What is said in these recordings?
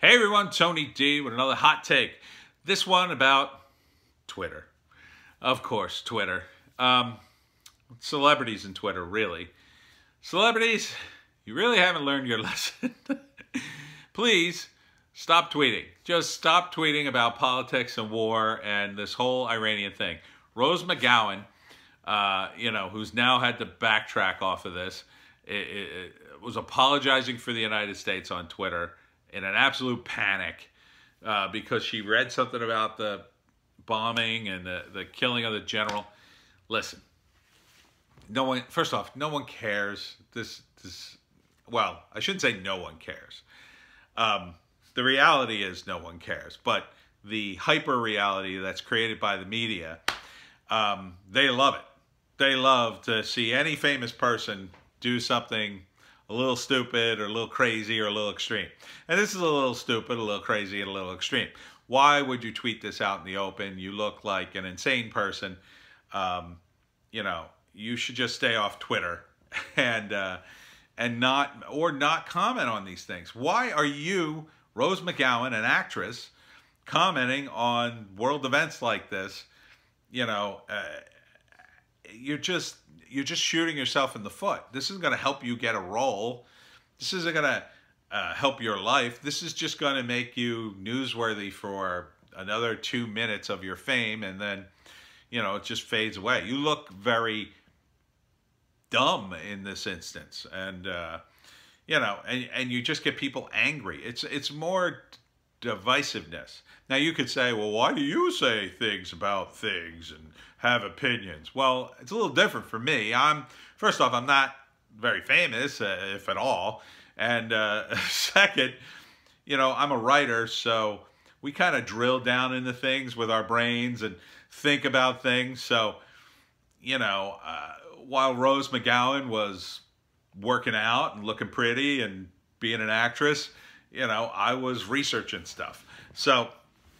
Hey everyone, Tony D with another hot take. This one about Twitter. Of course, Twitter. Celebrities in Twitter, really. Celebrities, you really haven't learned your lesson. Please, stop tweeting. Just stop tweeting about politics and war and this whole Iranian thing. Rose McGowan, who's now had to backtrack off of this, was apologizing for the United States on Twitter in an absolute panic because she read something about the bombing and the killing of the general. Listen, first off, no one cares. Well, I shouldn't say no one cares. The reality is no one cares, but the hyper reality that's created by the media, they love it. They love to see any famous person do something a little stupid or a little crazy or a little extreme. And this is a little stupid, a little crazy, and a little extreme. Why would you tweet this out in the open? You look like an insane person. You should just stay off Twitter and not comment on these things. Why are you, Rose McGowan, an actress, commenting on world events like this? You're just shooting yourself in the foot. This isn't going to help you get a role. This isn't going to help your life. This is just going to make you newsworthy for another 2 minutes of your fame, and then, it just fades away. You look very dumb in this instance, and you just get people angry. It's more divisiveness. Now you could say, well, why do you say things about things and have opinions? Well, it's a little different for me. First off, I'm not very famous, if at all. And second, I'm a writer, so we kind of drill down into things with our brains and think about things. So, while Rose McGowan was working out and looking pretty and being an actress, I was researching stuff. So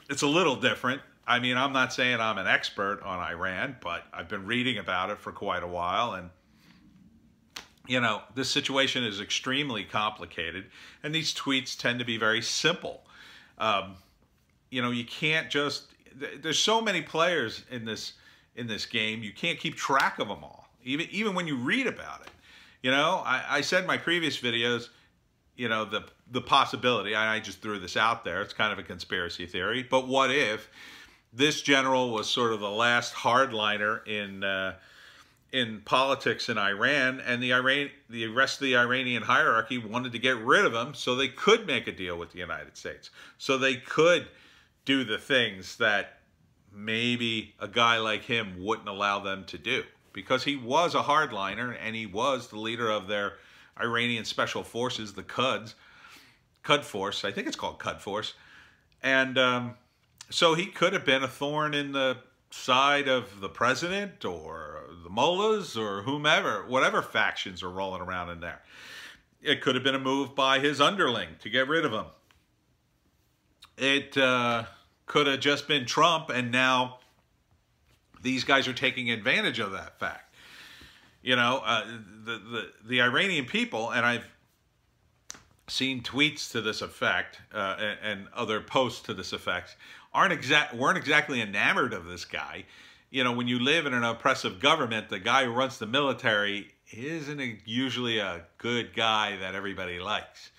it's a little different. I mean, I'm not saying I'm an expert on Iran, but I've been reading about it for quite a while. And, this situation is extremely complicated. And these tweets tend to be very simple. You can't just, there's so many players in this game, you can't keep track of them all, even when you read about it. I said in my previous videos, the possibility, I just threw this out there, it's kind of a conspiracy theory, but what if this general was sort of the last hardliner in politics in Iran, and the rest of the Iranian hierarchy wanted to get rid of him so they could make a deal with the United States, so they could do the things that maybe a guy like him wouldn't allow them to do, because he was a hardliner and he was the leader of their Iranian special forces, the Quds Force. I think it's called Quds Force. And so he could have been a thorn in the side of the president or the mullahs or whomever, whatever factions are rolling around in there. It could have been a move by his underling to get rid of him. It could have just been Trump, and now these guys are taking advantage of that fact. The Iranian people, and I've seen tweets to this effect and other posts to this effect, weren't exactly enamored of this guy. When you live in an oppressive government, the guy who runs the military isn't usually a good guy that everybody likes.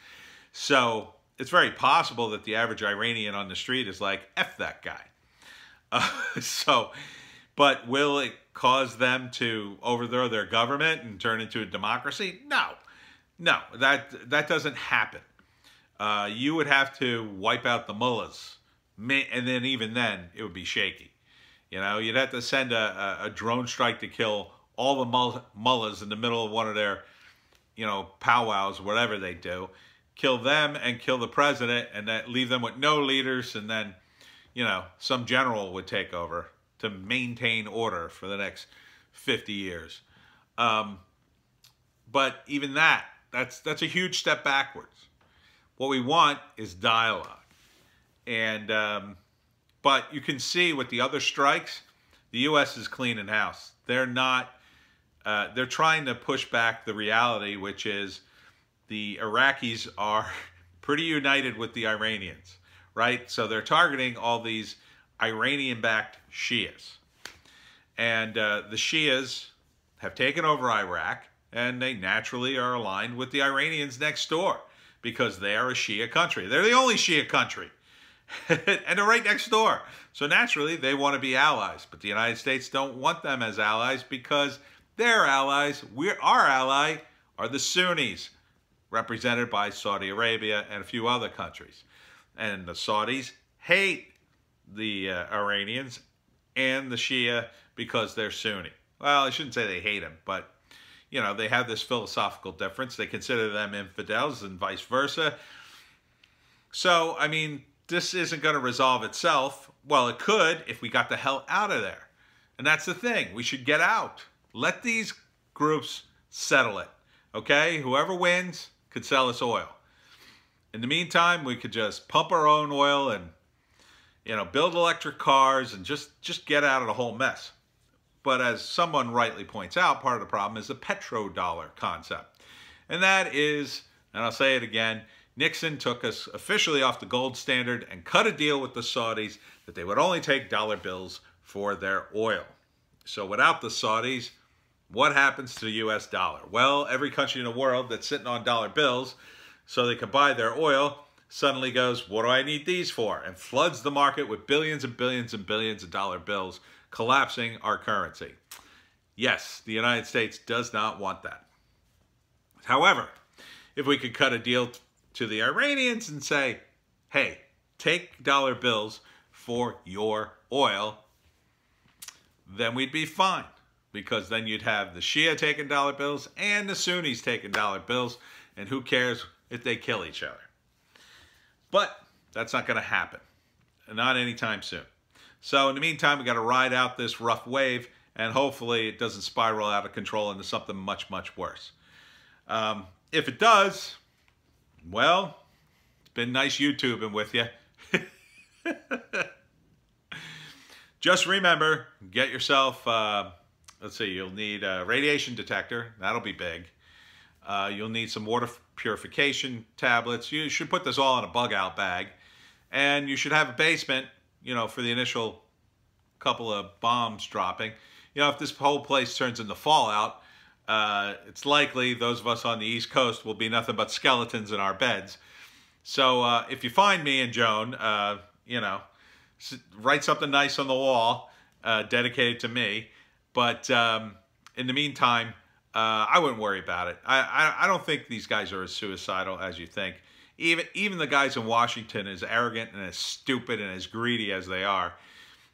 So it's very possible that the average Iranian on the street is like, F that guy. But will it cause them to overthrow their government and turn into a democracy? No, that doesn't happen. You would have to wipe out the mullahs, and then even then it would be shaky. You'd have to send a drone strike to kill all the mullahs in the middle of one of their, powwows, whatever they do. Kill them and kill the president, and then leave them with no leaders, and then, some general would take over to maintain order for the next 50 years. But even that's a huge step backwards. What we want is dialogue. And but you can see with the other strikes, the U.S. is cleaning house. They're trying to push back the reality, which is the Iraqis are pretty united with the Iranians, right? So they're targeting all these Iranian-backed Shias. And the Shias have taken over Iraq, and they naturally are aligned with the Iranians next door because they are a Shia country. They're the only Shia country. And they're right next door. So naturally, they want to be allies. But the United States don't want them as allies because they're allies. Our ally are the Sunnis, represented by Saudi Arabia and a few other countries. And the Saudis hate the Iranians and the Shia because they're Sunni. Well, I shouldn't say they hate them, but, you know, they have this philosophical difference. They consider them infidels and vice versa. So, I mean, this isn't going to resolve itself. Well, it could if we got the hell out of there. And that's the thing. We should get out. Let these groups settle it. Okay? Whoever wins could sell us oil. In the meantime, we could just pump our own oil and, you know, build electric cars and just get out of the whole mess. But as someone rightly points out, part of the problem is the petrodollar concept. And that is, and I'll say it again, Nixon took us officially off the gold standard and cut a deal with the Saudis that they would only take dollar bills for their oil. So without the Saudis, what happens to the US dollar? Well, every country in the world that's sitting on dollar bills so they can buy their oil suddenly goes, what do I need these for? And floods the market with billions and billions and billions of dollar bills, collapsing our currency. Yes, the United States does not want that. However, if we could cut a deal to the Iranians and say, hey, take dollar bills for your oil, then we'd be fine. Because then you'd have the Shia taking dollar bills and the Sunnis taking dollar bills, and who cares if they kill each other. But that's not going to happen. Not anytime soon. So in the meantime, we got to ride out this rough wave, and hopefully it doesn't spiral out of control into something much, much worse. If it does, well, it's been nice YouTubing with you. Just remember, get yourself, let's see, you'll need a radiation detector. That'll be big. You'll need some water purification tablets. You should put this all in a bug out bag. And you should have a basement, you know, for the initial couple of bombs dropping. You know, if this whole place turns into fallout, it's likely those of us on the East Coast will be nothing but skeletons in our beds. So if you find me and Joan, you know, write something nice on the wall dedicated to me. But in the meantime, I wouldn't worry about it. I don't think these guys are as suicidal as you think. Even the guys in Washington, as arrogant and as stupid and as greedy as they are,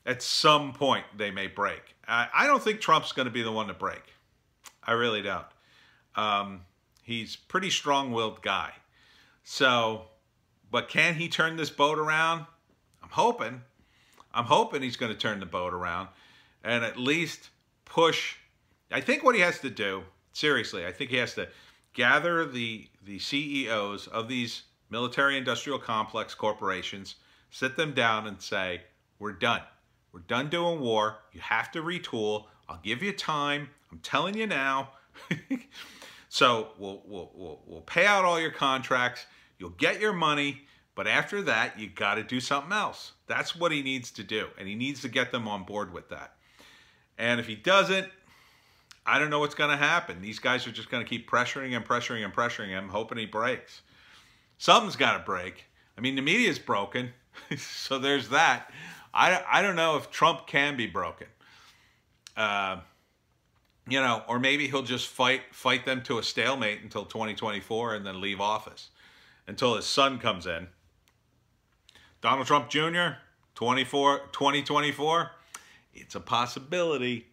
at some point they may break. I don't think Trump's going to be the one to break. I really don't. He's a pretty strong-willed guy. So, but can he turn this boat around? I'm hoping. I'm hoping he's going to turn the boat around and at least push. I think what he has to do, seriously, I think he has to gather the CEOs of these military-industrial complex corporations, sit them down and say, we're done. We're done doing war. You have to retool. I'll give you time. I'm telling you now. So we'll pay out all your contracts. You'll get your money. But after that, you got to do something else. That's what he needs to do. And he needs to get them on board with that. And if he doesn't, I don't know what's going to happen. These guys are just going to keep pressuring and pressuring and pressuring him, hoping he breaks. Something's got to break. I mean, the media's broken, so there's that. I don't know if Trump can be broken. You know, or maybe he'll just fight them to a stalemate until 2024 and then leave office until his son comes in. Donald Trump Jr., 2024, it's a possibility.